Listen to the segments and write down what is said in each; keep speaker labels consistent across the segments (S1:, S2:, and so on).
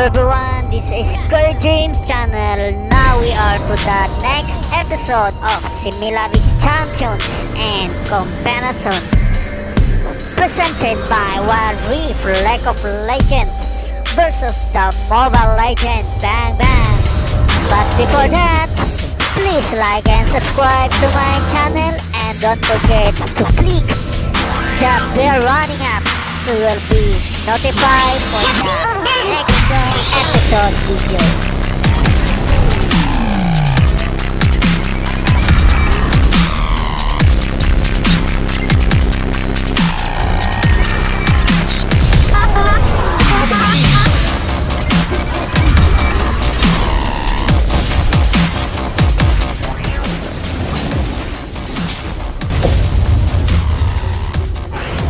S1: everyone, this is Kerjims channel. Now we are to the next episode of Similarity Champions and Comparison, presented by Wild Rift League of Legend versus the Mobile Legend Bang Bang. But before that, please like and subscribe to my channel and don't forget to click the bell running up so you'll be notified for the next episode video.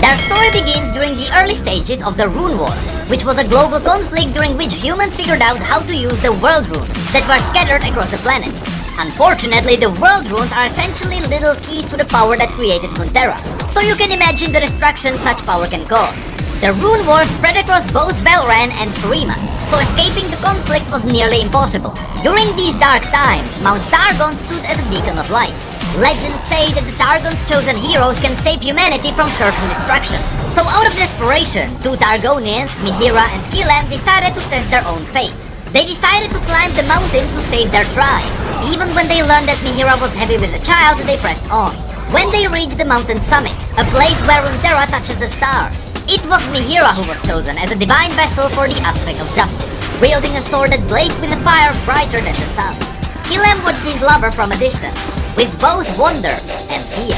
S2: Their story begins during the early stages of the Rune War, which was a global conflict during which humans figured out how to use the world runes that were scattered across the planet. Unfortunately, the world runes are essentially little keys to the power that created Runeterra, so you can imagine the destruction such power can cause. The Rune War spread across both Valoran and Shurima, so escaping the conflict was nearly impossible. During these dark times, Mount Targon stood as a beacon of light. Legends say that the Targon's chosen heroes can save humanity from certain destruction. So out of desperation, two Targonians, Mihira and Kilem, decided to test their own fate. They decided to climb the mountain to save their tribe. Even when they learned that Mihira was heavy with the child, they pressed on. When they reached the mountain summit, a place where Runeterra touches the stars, it was Mihira who was chosen as a divine vessel for the aspect of justice, wielding a sword that blazed with a fire brighter than the sun. Kilem watched his lover from a distance, with both wonder and fear.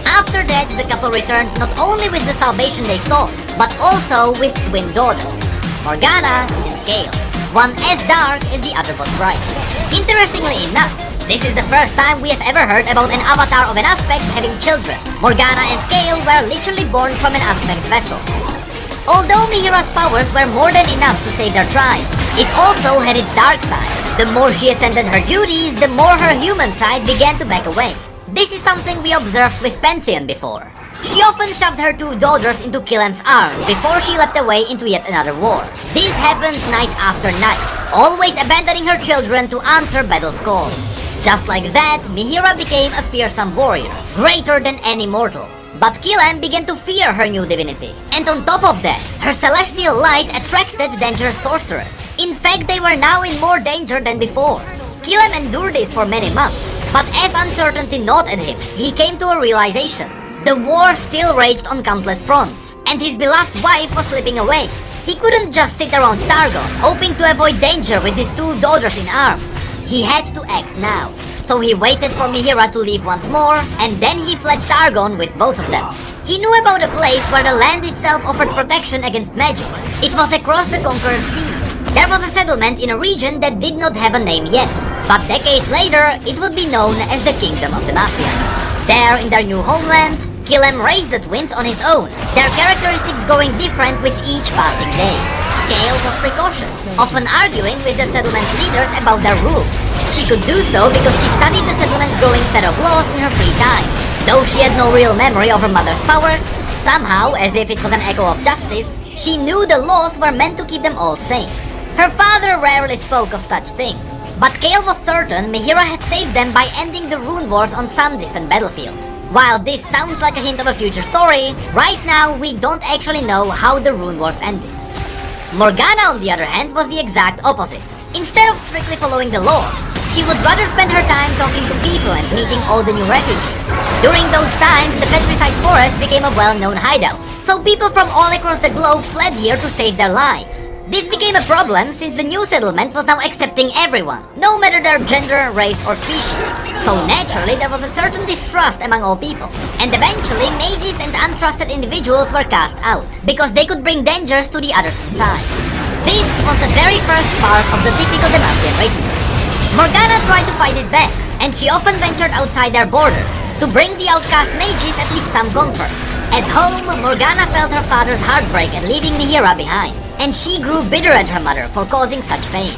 S2: After that, the couple returned not only with the salvation they sought, but also with twin daughters, Morgana and Gale, one as dark as the other was bright. Interestingly enough, this is the first time we have ever heard about an avatar of an aspect having children. Morgana and Gale were literally born from an aspect vessel. Although Mihira's powers were more than enough to save their tribe, it also had its dark side. The more she attended her duties, the more her human side began to back away. This is something we observed with Pantheon before. She often shoved her two daughters into Kilem's arms before she left away into yet another war. This happened night after night, always abandoning her children to answer battle's call. Just like that, Mihira became a fearsome warrior, greater than any mortal. But Kilem began to fear her new divinity. And on top of that, her celestial light attracted dangerous sorcerers. In fact, they were now in more danger than before. Kilem endured this for many months, but as uncertainty gnawed at him, he came to a realization. The war still raged on countless fronts, and his beloved wife was slipping away. He couldn't just sit around Targon, hoping to avoid danger with his two daughters in arms. He had to act now. So he waited for Mihira to leave once more, and then he fled Targon with both of them. He knew about a place where the land itself offered protection against magic. It was across the Conqueror's Sea. There was a settlement in a region that did not have a name yet, but decades later, it would be known as the Kingdom of Demacia. There, in their new homeland, Kilem raised the twins on his own, their characteristics growing different with each passing day. Gale was precautious, often arguing with the settlement's leaders about their rules. She could do so because she studied the settlement's growing set of laws in her free time. Though she had no real memory of her mother's powers, somehow, as if it was an echo of justice, she knew the laws were meant to keep them all sane. Her father rarely spoke of such things, but Gale was certain Mihira had saved them by ending the rune wars on some distant battlefield. While this sounds like a hint of a future story, right now we don't actually know how the rune wars ended. Morgana, on the other hand, was the exact opposite. Instead of strictly following the laws, she would rather spend her time talking to people and meeting all the new refugees. During those times, the Petricide Forest became a well-known hideout, so people from all across the globe fled here to save their lives. This became a problem since the new settlement was now accepting everyone, no matter their gender, race, or species. So naturally, there was a certain distrust among all people. And eventually, mages and untrusted individuals were cast out, because they could bring dangers to the others inside. This was the very first part of the typical Demacian racism. Morgana tried to fight it back, and she often ventured outside their borders, to bring the outcast mages at least some comfort. At home, Morgana felt her father's heartbreak at leaving Mihira behind, and she grew bitter at her mother for causing such pain.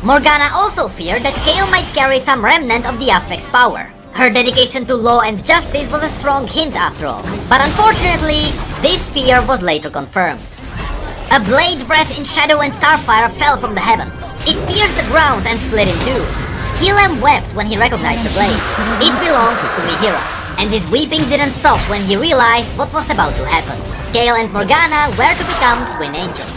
S2: Morgana also feared that Gale might carry some remnant of the Aspect's power. Her dedication to law and justice was a strong hint after all, but unfortunately, this fear was later confirmed. A blade breath in shadow and starfire fell from the heavens. It pierced the ground and split in two. Kerjims wept when he recognized the blade. It belonged to Mihira, and his weeping didn't stop when he realized what was about to happen. Kale and Morgana were to become twin angels.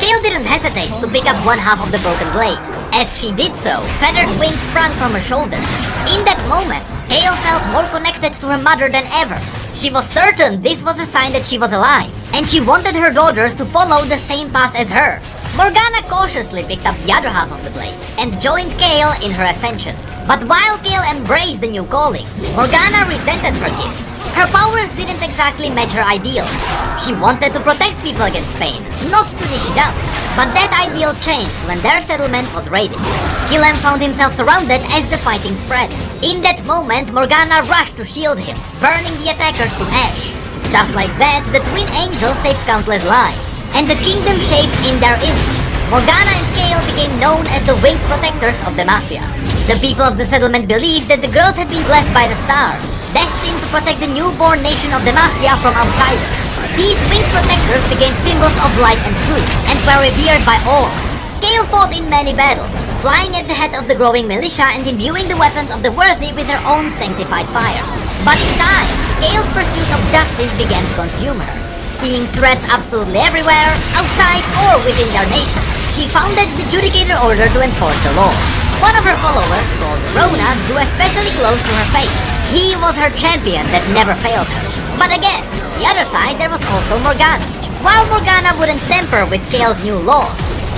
S2: Kale didn't hesitate to pick up one half of the broken blade. As she did so, feathered wings sprung from her shoulders. In that moment, Kale felt more connected to her mother than ever. She was certain this was a sign that she was alive, and she wanted her daughters to follow the same path as her. Morgana cautiously picked up the other half of the blade and joined Kale in her ascension. But while Kale embraced the new calling, Morgana resented her gifts. Her powers didn't exactly match her ideals. She wanted to protect people against pain, not to dish it out. But that ideal changed when their settlement was raided. Kerjims found himself surrounded as the fighting spread. In that moment, Morgana rushed to shield him, burning the attackers to ash. Just like that, the twin angels saved countless lives, and the kingdom shaped in their image. Morgana and Kale became known as the winged protectors of Demacia. The people of the settlement believed that the girls had been blessed by the stars, destined to protect the newborn nation of Demacia from outsiders. These winged protectors became symbols of light and truth, and were revered by all. Kale fought in many battles, flying at the head of the growing militia and imbuing the weapons of the worthy with her own sanctified fire. But in time, Kale's pursuit of justice began to consume her. Seeing threats absolutely everywhere, outside or within their nation, she founded the Judicator Order to enforce the law. One of her followers, called Rona, grew especially close to her faith. He was her champion that never failed her. But again, on the other side, there was also Morgana. While Morgana wouldn't tamper with Kale's new laws,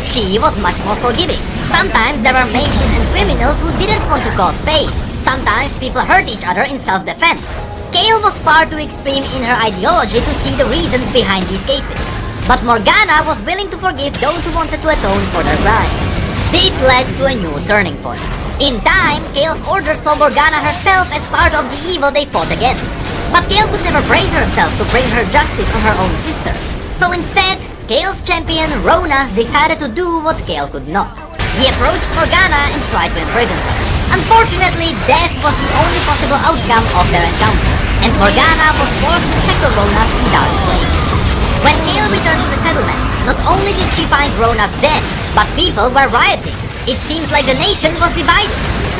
S2: she was much more forgiving. Sometimes there were mages and criminals who didn't want to cause pain. Sometimes people hurt each other in self-defense. Kale was far too extreme in her ideology to see the reasons behind these cases. But Morgana was willing to forgive those who wanted to atone for their crimes. This led to a new turning point. In time, Kale's order saw Morgana herself as part of the evil they fought against. But Kale could never praise herself to bring her justice on her own sister. So instead, Kale's champion, Rona, decided to do what Kale could not. He approached Morgana and tried to imprison her. Unfortunately, death was the only possible outcome of their encounter, and Morgana was forced to shackle Ronas in dark flames. When Kale returned to the settlement, not only did she find Ronas dead, but people were rioting. It seems like the nation was divided.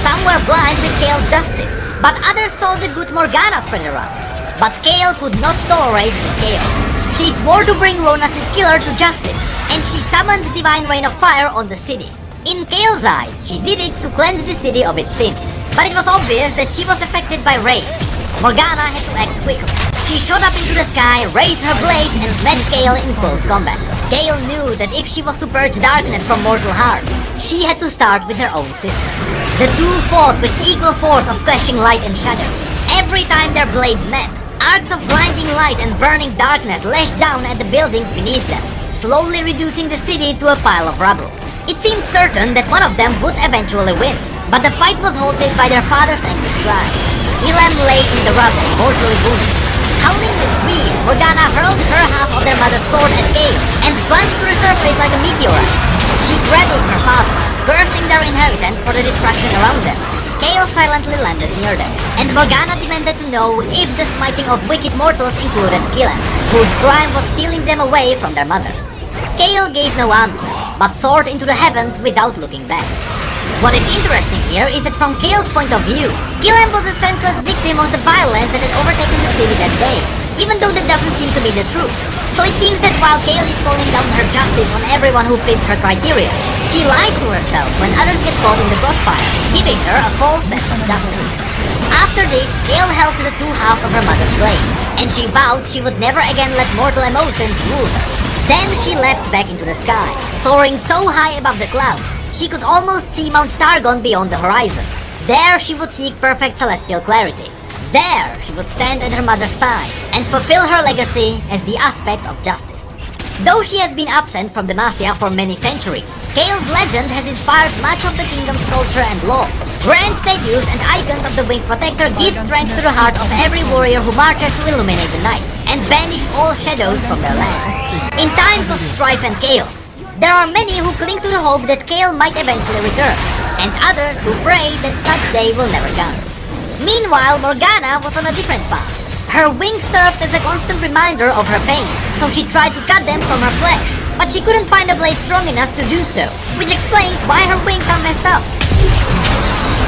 S2: Some were blind with Kale's justice, but others saw the good Morgana spread around. But Kale could not tolerate this chaos. She swore to bring Ronas' killer to justice, and she summoned divine rain of fire on the city. In Kale's eyes, she did it to cleanse the city of its sins, but it was obvious that she was affected by rage. Morgana had to act quickly. She shot up into the sky, raised her blade, and met Kale in close combat. Kale knew that if she was to purge darkness from mortal hearts, she had to start with her own sister. The two fought with equal force of clashing light and shadow. Every time their blades met, arcs of blinding light and burning darkness lashed down at the buildings beneath them, slowly reducing the city to a pile of rubble. It seemed certain that one of them would eventually win, but the fight was halted by their father's angry cry. Kerjims lay in the rubble, mortally wounded. Howling with grief, Morgana hurled her half of their mother's sword at Kale and plunged to the surface like a meteorite. She straddled her father, cursing their inheritance for the destruction around them. Kale silently landed near them, and Morgana demanded to know if the smiting of wicked mortals included Kerjims, whose crime was stealing them away from their mother. Kale gave no answer, but soared into the heavens without looking back. What is interesting here is that from Kale's point of view, Kerjims was a senseless victim of the violence that had overtaken the city that day, even though that doesn't seem to be the truth. So it seems that while Kale is calling down her justice on everyone who fits her criteria, she lies to herself when others get caught in the crossfire, giving her a false sense of justice. After this, Kale held to the two halves of her mother's blade, and she vowed she would never again let mortal emotions rule her. Then she leapt back into the sky, soaring so high above the clouds, she could almost see Mount Targon beyond the horizon. There she would seek perfect celestial clarity. There she would stand at her mother's side and fulfill her legacy as the aspect of justice. Though she has been absent from Demacia for many centuries, Kale's legend has inspired much of the kingdom's culture and law. Grand statues and icons of the Winged Protector give strength to the heart of every warrior who marches to illuminate the night and banish all shadows from their land. In times of strife and chaos, there are many who cling to the hope that Kale might eventually return, and others who pray that such day will never come. Meanwhile, Morgana was on a different path. Her wings served as a constant reminder of her pain, so she tried to cut them from her flesh, but she couldn't find a blade strong enough to do so, which explains why her wings are messed up.